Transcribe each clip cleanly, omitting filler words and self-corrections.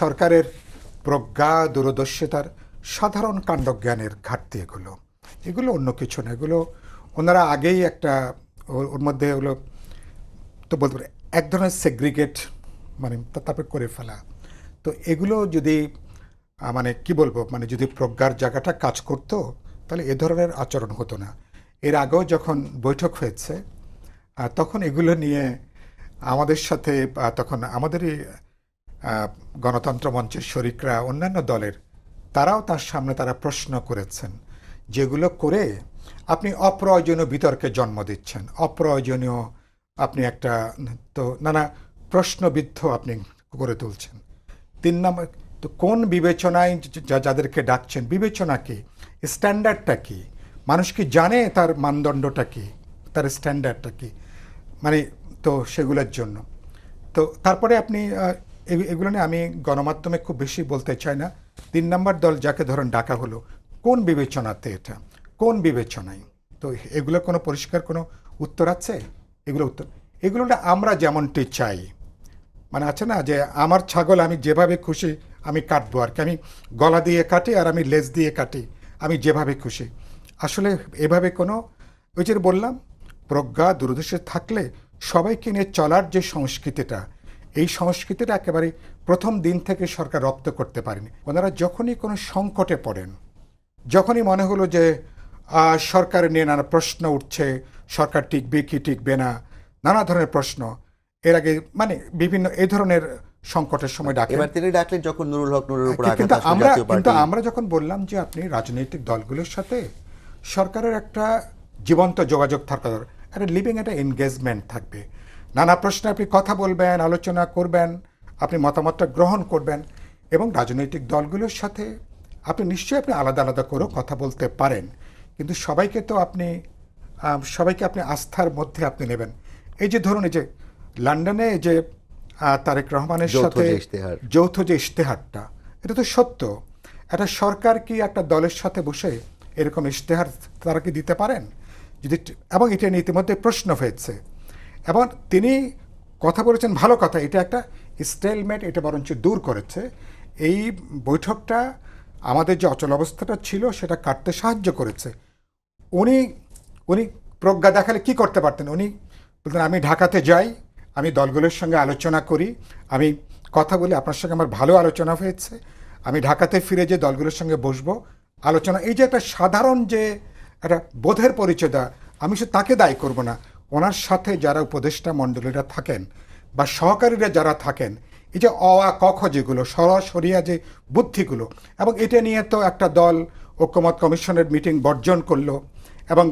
সরকারের প্রজ্ঞা, দূরদর্শিতার সাধারণ কাণ্ডজ্ঞানের ঘাটতি এগুলো অন্য কিছু না। এগুলো ওনারা আগেই একটা ওর মধ্যে হলো তো বলতে পারে এক ধরনের সেগ্রিগেট, মানে তারপরে করে ফেলা। তো এগুলো যদি মানে কি বলবো, মানে যদি প্রজ্ঞার জায়গাটা কাজ করতো তাহলে এ ধরনের আচরণ হতো না। এর আগেও যখন বৈঠক হয়েছে তখন এগুলো নিয়ে আমাদের সাথে তখন আমাদেরই গণতন্ত্র মঞ্চের শরিকরা, অন্যান্য দলের তারাও তার সামনে তারা প্রশ্ন করেছেন, যেগুলো করে আপনি অপ্রয়োজনীয় বিতর্কে জন্ম দিচ্ছেন, অপ্রয়োজনীয় আপনি একটা তো নানা প্রশ্নবিদ্ধ আপনি করে তুলছেন। 3 নম্বর, তো কোন বিবেচনায় যাদেরকে ডাকছেন, বিবেচনা কি, স্ট্যান্ডার্ডটা কি, মানুষ কি জানে তার মানদণ্ডটা কি, তার স্ট্যান্ডার্ডটা কি, মানে তো সেগুলোর জন্য। তো তারপরে আপনি এগুলো নিয়ে আমি গণমাধ্যমে খুব বেশি বলতে চাই না। 3 নম্বর দল যাকে ধরেন ডাকা হলো, কোন বিবেচনাতে, এটা কোন বিবেচনায়? তো এগুলো কোনো পরিষ্কার কোনো উত্তর আছে? এগুলো আমরা যেমনটি চাই, মানে আছে না যে আমার ছাগল আমি যেভাবে খুশি আমি কাটবো, আর কি আমি গলা দিয়ে কাটি আর আমি লেজ দিয়ে কাটি, আমি যেভাবে খুশি। আসলে এভাবে কোনো, ওই যে বললাম, প্রজ্ঞা দূরদর্শী থাকলে সবাইকে নিয়ে চলার যে সংস্কৃতিটা, এই সংস্কৃতিটা একেবারে প্রথম দিন থেকে সরকার রপ্ত করতে পারেনি। ওনারা যখনই কোনো সংকটে পড়েন, যখনই মনে হলো যে সরকার নিয়ে নানা প্রশ্ন উঠছে, সরকার টিকবে কি টিকবে না, নানা ধরনের প্রশ্ন, এর আগে মানে বিভিন্ন এই ধরনের সংকটের সময় ডাকে। এবার তিনি ডাকলেন যখন নুরুল হক নুরের উপর আঘাত কিন্তু আসলো জাতীয় পার্টি। আমরা যখন বললাম যে আপনি রাজনৈতিক দলগুলোর সাথে সরকারের একটা জীবন্ত যোগাযোগ থাকার, একটা লিভিং একটা এনগেজমেন্ট থাকবে, নানা প্রশ্নে আপনি কথা বলবেন, আলোচনা করবেন, আপনি মতামতটা গ্রহণ করবেন, এবং রাজনৈতিক দলগুলোর সাথে আপনি নিশ্চয়ই আপনি আলাদা আলাদা করেও কথা বলতে পারেন, কিন্তু সবাইকে তো আপনি সবাইকে আপনি আস্থার মধ্যে আপনি নেবেন। এই যে ধরুন, এই যে লন্ডনে যে তারেক রহমানের সাথে যৌথ যে ইশতেহারটা, এটা তো সত্য। একটা সরকার কি একটা দলের সাথে বসে এরকম ইশতেহার তারা কি দিতে পারেন? যদি, এবং এটা নিয়ে ইতিমধ্যে প্রশ্ন হয়েছে, এবং তিনি কথা বলেছেন ভালো কথা, এটা একটা স্টেলমেট, এটা বরঞ্চ দূর করেছে। এই বৈঠকটা আমাদের যে অচল অবস্থাটা ছিল সেটা কাটতে সাহায্য করেছে। উনি উনি প্রজ্ঞা দেখালে কি করতে পারতেন? উনি বলতেন আমি ঢাকাতে যাই, আমি দলগুলোর সঙ্গে আলোচনা করি, আমি কথা বলি, আপনার সঙ্গে আমার ভালো আলোচনা হয়েছে, আমি ঢাকাতে ফিরে যে দলগুলোর সঙ্গে বসবো, আলোচনা। এই যে একটা সাধারণ যে একটা বোধের পরিচয় দেওয়া, আমি শুধু তাকে দায়ী করব না, ওনার সাথে যারা উপদেষ্টা মণ্ডলীরা থাকেন বা সহকারীরা যারা থাকেন, এই যে অ আ ক খ যেগুলো সরাসরিয়া যে বুদ্ধিগুলো, এবং এটা নিয়ে তো একটা দল ঐক্যমত কমিশনের মিটিং বর্জন করলো, এবং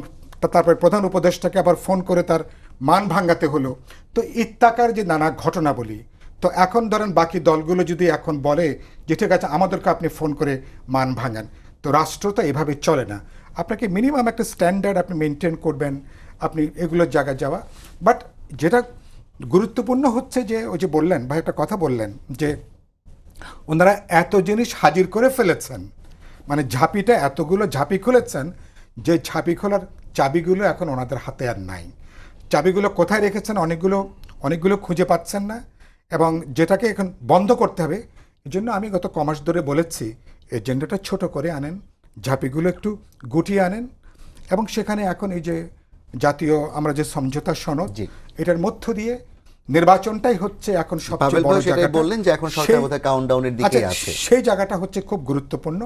তারপরে প্রধান উপদেষ্টাকে আবার ফোন করে তার মান ভাঙাতে হলো। তো ইত্যাকার যে নানা ঘটনাবলী, তো এখন ধরেন বাকি দলগুলো যদি এখন বলে যে ঠিক আছে আমাদেরকে আপনি ফোন করে মান ভাঙান, তো রাষ্ট্র তো এভাবে চলে না। আপনাকে মিনিমাম একটা স্ট্যান্ডার্ড আপনি মেনটেন করবেন, আপনি এগুলোর জায়গায় যাওয়া। বাট যেটা গুরুত্বপূর্ণ হচ্ছে যে ওই যে বললেন ভাই, একটা কথা বললেন যে ওনারা এত জিনিস হাজির করে ফেলেছেন, মানে ঝাঁপিটা এতগুলো ঝাঁপি খুলেছেন যে ঝাঁপি খোলার চাবিগুলো এখন ওনাদের হাতে আর নাই। চাবিগুলো কোথায় রেখেছেন অনেকগুলো খুঁজে পাচ্ছেন না, এবং যেটাকে এখন বন্ধ করতে হবে। এই জন্য আমি গত কমাস ধরে বলেছি এজেন্ডাটা ছোট করে আনেন, ঝাঁপিগুলো একটু গুটিয়ে আনেন, এবং সেখানে এখন এই যে জাতীয় আমরা যে সমঝোতা সনদ, এটার মধ্য দিয়ে নির্বাচনটাই হচ্ছে এখন সবচেয়ে বড় জায়গা। বললেন যে এখন সরকার বোধহয় কাউন্টডাউনের দিকে আছে, সেই জায়গাটা হচ্ছে খুব গুরুত্বপূর্ণ।